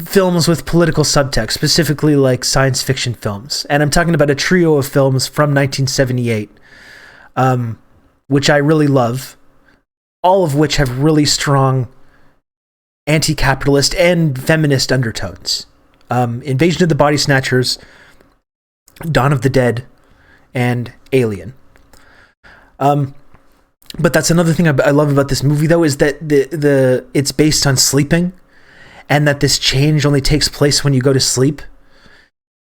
films with political subtext, specifically like science fiction films. And I'm talking about a trio of films from 1978, which I really love, all of which have really strong anti-capitalist and feminist undertones. Invasion of the Body Snatchers, Dawn of the Dead, and Alien. But that's another thing I love about this movie, though, is that it's based on sleeping, and that this change only takes place when you go to sleep.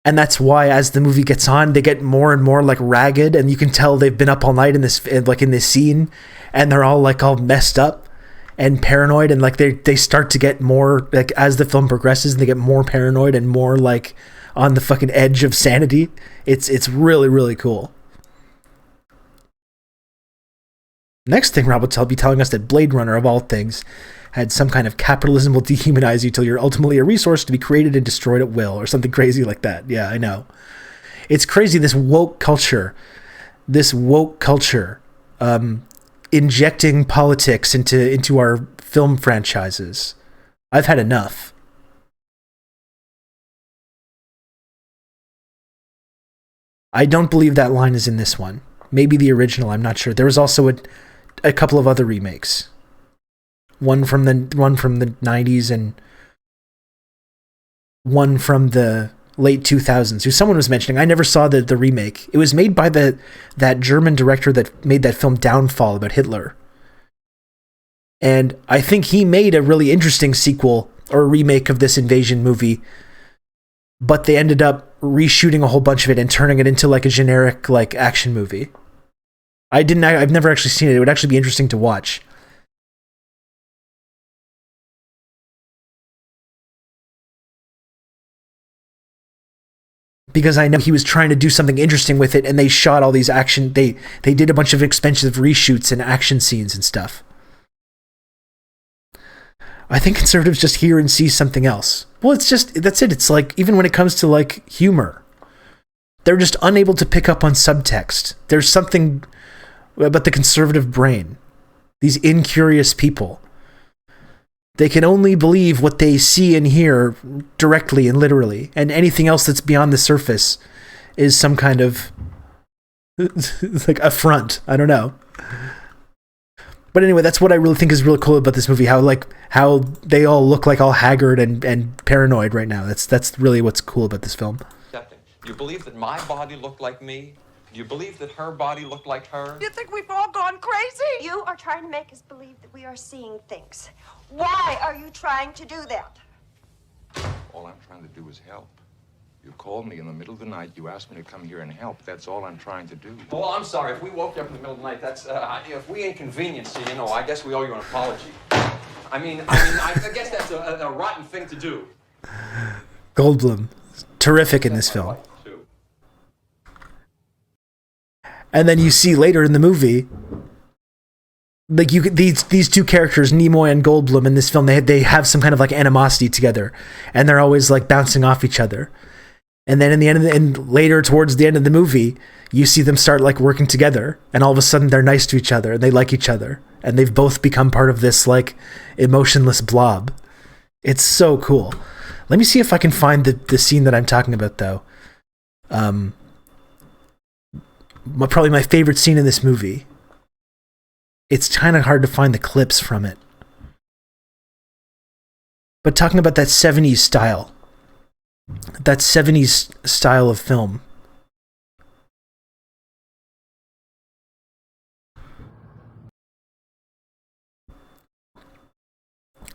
And that's why, as the movie gets on, they get more and more like ragged, and you can tell they've been up all night in this scene, and they're all like all messed up and paranoid, and like they start to get more like as the film progresses, and they get more paranoid and more like on the fucking edge of sanity. It's really, really cool. Next thing Rob will be telling us that Blade Runner, of all things, had some kind of capitalism will dehumanize you till you're ultimately a resource to be created and destroyed at will, or something crazy like that. Yeah, I know. It's crazy, this woke culture, injecting politics into our film franchises. I've had enough. I don't believe that line is in this one. Maybe the original, I'm not sure. There was also a couple of other remakes. One from the 90s and one from the late 2000s, who someone was mentioning. I never saw the remake. It was made by that German director that made that film Downfall about Hitler. And I think he made a really interesting sequel or remake of this invasion movie, but they ended up reshooting a whole bunch of it and turning it into like a generic like action movie. I've never actually seen it. It would actually be interesting to watch. Because I know he was trying to do something interesting with it, and they shot all these action. They did a bunch of expensive reshoots and action scenes and stuff. I think conservatives just hear and see something else. Well, that's it. It's like, even when it comes to like humor, they're just unable to pick up on subtext. There's something about the conservative brain. These incurious people. They can only believe what they see and hear directly and literally, and anything else that's beyond the surface is some kind of like affront. I don't know. But anyway, that's what I really think is really cool about this movie. How they all look like all haggard and paranoid right now. That's really what's cool about this film. Do you believe that my body looked like me? Do you believe that her body looked like her? You think we've all gone crazy? You are trying to make us believe that we are seeing things. Why are you trying to do that? All I'm trying to do is help. You called me in the middle of the night. You asked me to come here and help. That's all I'm trying to do. Well, I'm sorry. If we woke you up in the middle of the night, that's, if we inconvenience you, I guess we owe you an apology. I guess that's a rotten thing to do. Goldblum, terrific in this film. And then you see later in the movie, like these two characters, Nimoy and Goldblum, in this film, they have some kind of like animosity together, and they're always like bouncing off each other. And then in the end and later towards the end of the movie, you see them start like working together, and all of a sudden they're nice to each other and they like each other, and they've both become part of this like emotionless blob. It's so cool. Let me see if I can find the scene that I'm talking about, though. Probably my favorite scene in this movie. It's kind of hard to find the clips from it. But talking about that 70s style. That 70s style of film.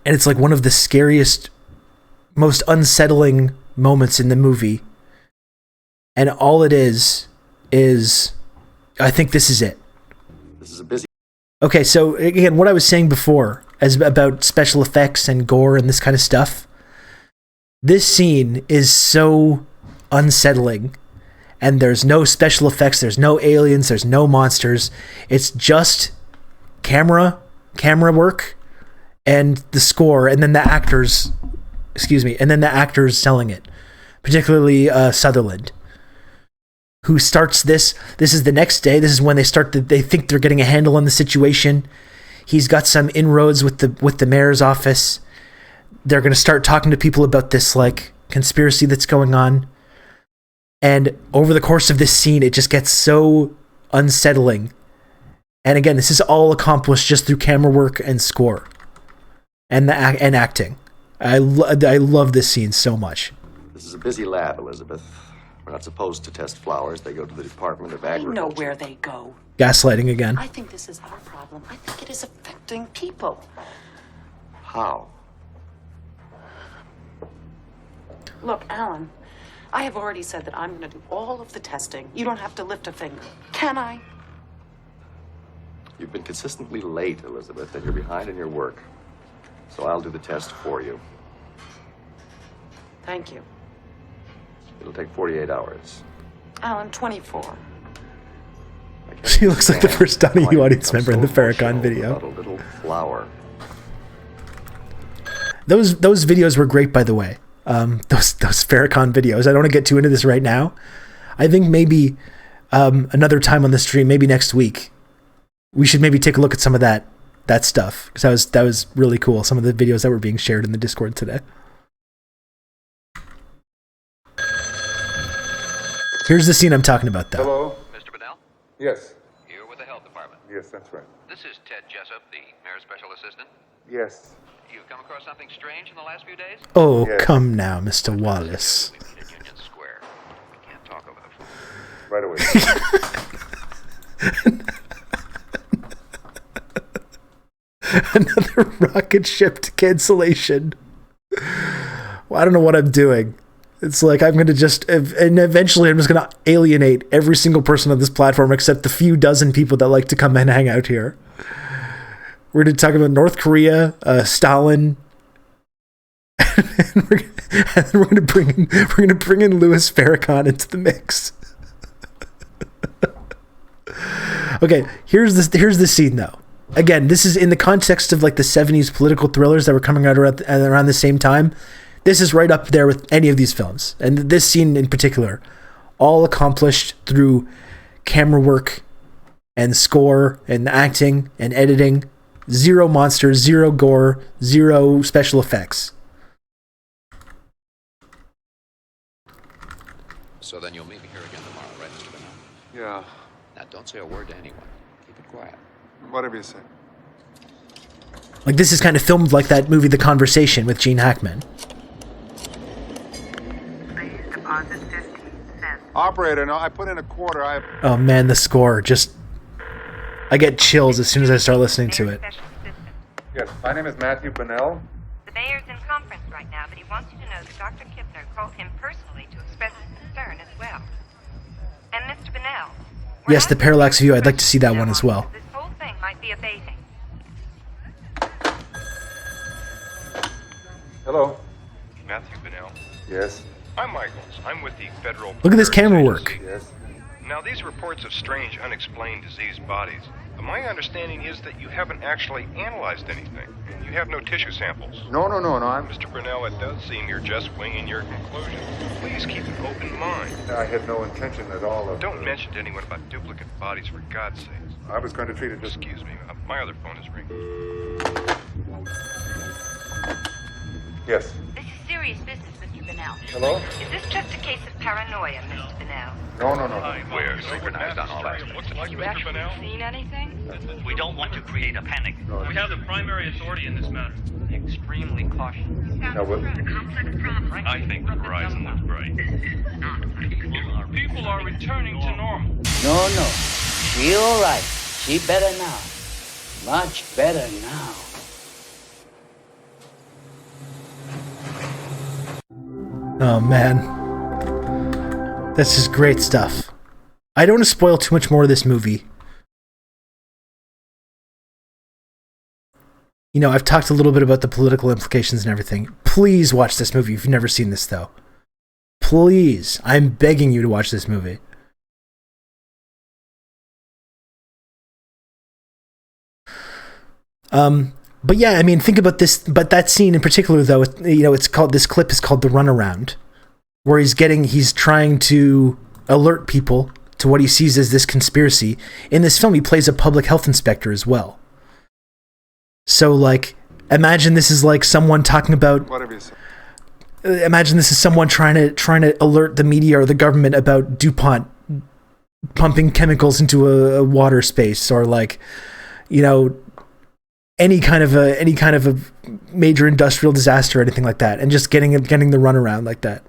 And it's like one of the scariest, most unsettling moments in the movie. And all it is I think this is it. This is a busy... Okay, so again, what I was saying before as about special effects and gore and this kind of stuff, this scene is so unsettling, and there's no special effects, there's no aliens, there's no monsters. It's just camera work and the score, and then the actors, selling it, particularly Sutherland, who starts this. This is the next day. This is when they think they're getting a handle on the situation. He's got some inroads with the mayor's office. They're going to start talking to people about this like conspiracy that's going on. And over the course of this scene, it just gets so unsettling. And again, this is all accomplished just through camera work and score, and acting. I love this scene so much. This is a busy lab, Elizabeth. We're not supposed to test flowers. They go to the Department of Agriculture. I know where they go. Gaslighting again. I think this is our problem. I think it is affecting people. How? Look, Alan, I have already said that I'm going to do all of the testing. You don't have to lift a finger. Can I? You've been consistently late, Elizabeth, and you're behind in your work. So I'll do the test for you. Thank you. It'll take 48 hours. Alan, 24. She looks like the first Donahue audience member in the Farrakhan video. A little flower. Those videos were great, by the way. Those Farrakhan videos. I don't want to get too into this right now. I think maybe another time on the stream, maybe next week, we should maybe take a look at some of that stuff, because that was really cool. Some of the videos that were being shared in the Discord today. Here's the scene I'm talking about, though. Hello? Mr. Bennell? Yes. Here with the health department. Yes, that's right. This is Ted Jessup, the mayor's special assistant. Yes. You've come across something strange in the last few days? Oh, Yes. come now, Mr. Wallace. We meet at Union Square. We can't talk over the phone. Right away. Another rocket ship to cancellation. Well, I don't know what I'm doing. It's like I'm going to and eventually I'm just going to alienate every single person on this platform except the few dozen people that like to come and hang out here. We're going to talk about North Korea, Stalin, and we're going to bring in Louis Farrakhan into the mix. Okay, here's the scene though. Again, this is in the context of like the 70s political thrillers that were coming out around the same time. This is right up there with any of these films. And this scene in particular, all accomplished through camera work and score and acting and editing. Zero monsters, zero gore, zero special effects. So then you'll meet me here again tomorrow, right, Mr. Bennell? Yeah. Now, don't say a word to anyone. Keep it quiet. Whatever you say. Like, this is kind of filmed like that movie The Conversation with Gene Hackman. Operator, no, I put in a quarter. Oh man, the score just... I get chills as soon as I start listening to it. Yes, my name is Matthew Bennell. The mayor's in conference right now, but he wants you to know that Dr. Kibner called him personally to express his concern as well. And Mr. Bennell... Yes, the parallax view, I'd like to see that one as well. This whole thing might be abating. Hello. Matthew Bennell. Yes. I'm Michaels. I'm with the Federal... Look at this camera work. Yes. Now, these reports of strange, unexplained diseased bodies, my understanding is that you haven't actually analyzed anything. You have no tissue samples. No, I'm... Mr. Burnell, it does seem you're just winging your conclusions. Please keep an open mind. I had no intention at all of... Don't mention to anyone about duplicate bodies, for God's sake. I was going to treat it just... Excuse me. My other phone is ringing. Yes. This is serious business, Mr. Bennell. Hello? Is this just a case of paranoia, Mr. Bennell? No. We're synchronized on all aspects. What's it like, Mr. Burnell? Seen anything? We don't want to create a panic. We have the primary authority in this matter. Extremely cautious. Now, what? It's a complex problem. I think the horizon looks bright. People are returning to normal. No. She all right. She better now. Much better now. Oh man. This is great stuff. I don't want to spoil too much more of this movie. You know, I've talked a little bit about the political implications and everything. Please watch this movie if you've never seen this, though. Please. I'm begging you to watch this movie. But yeah, I mean, think about this. But that scene in particular, though, it's called, this clip is called The Runaround, where he's trying to alert people to what he sees as this conspiracy. In this film, he plays a public health inspector as well. So, like, imagine this is like someone talking about. Whatever you say. Imagine this is someone trying to alert the media or the government about DuPont pumping chemicals into a water space, or like, you know, any kind of a major industrial disaster or anything like that, and just getting the runaround like that.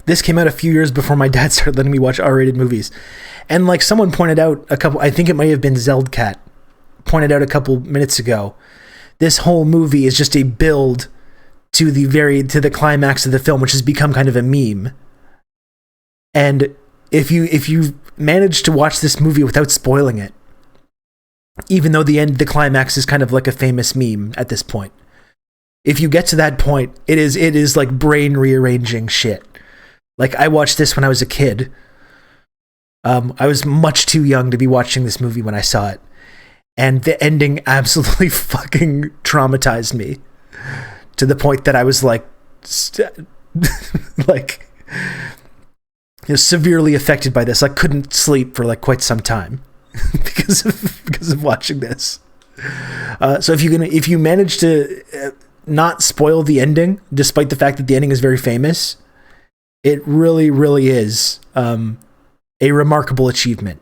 This came out a few years before my dad started letting me watch R-rated movies. And like someone pointed out I think it might have been Zeldcat, pointed out a couple minutes ago, this whole movie is just a build to the climax of the film, which has become kind of a meme. And if you manage to watch this movie without spoiling it, even though the climax is kind of like a famous meme at this point, if you get to that point, it is like brain rearranging shit. Like, I watched this when I was a kid. I was much too young to be watching this movie when I saw it. And the ending absolutely fucking traumatized me. To the point that I was like, like, you know, severely affected by this. I couldn't sleep for like quite some time because of watching this. So if you manage to not spoil the ending, despite the fact that the ending is very famous, it really, really is a remarkable achievement.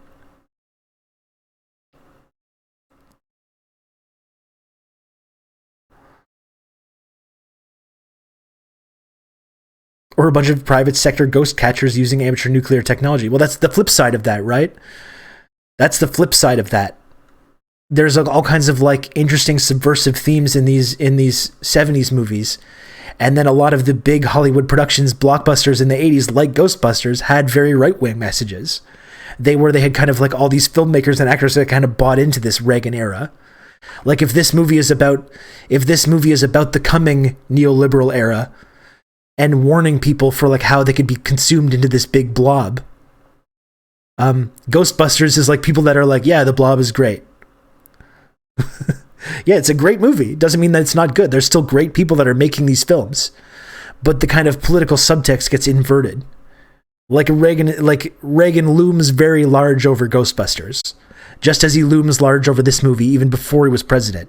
Or a bunch of private sector ghost catchers using amateur nuclear technology. Well, that's the flip side of that, right? That's the flip side of that. There's all kinds of like interesting subversive themes in these 70s movies. And then a lot of the big Hollywood productions, blockbusters in the 80s, like Ghostbusters, had very right-wing messages. They had kind of like all these filmmakers and actors that kind of bought into this Reagan era. Like if this movie is about the coming neoliberal era and warning people for like how they could be consumed into this big blob, Ghostbusters is like people that are like, yeah, the blob is great. Yeah, it's a great movie. It doesn't mean that it's not good. There's still great people that are making these films, but the kind of political subtext gets inverted. Like Reagan looms very large over Ghostbusters, just as he looms large over this movie even before he was president.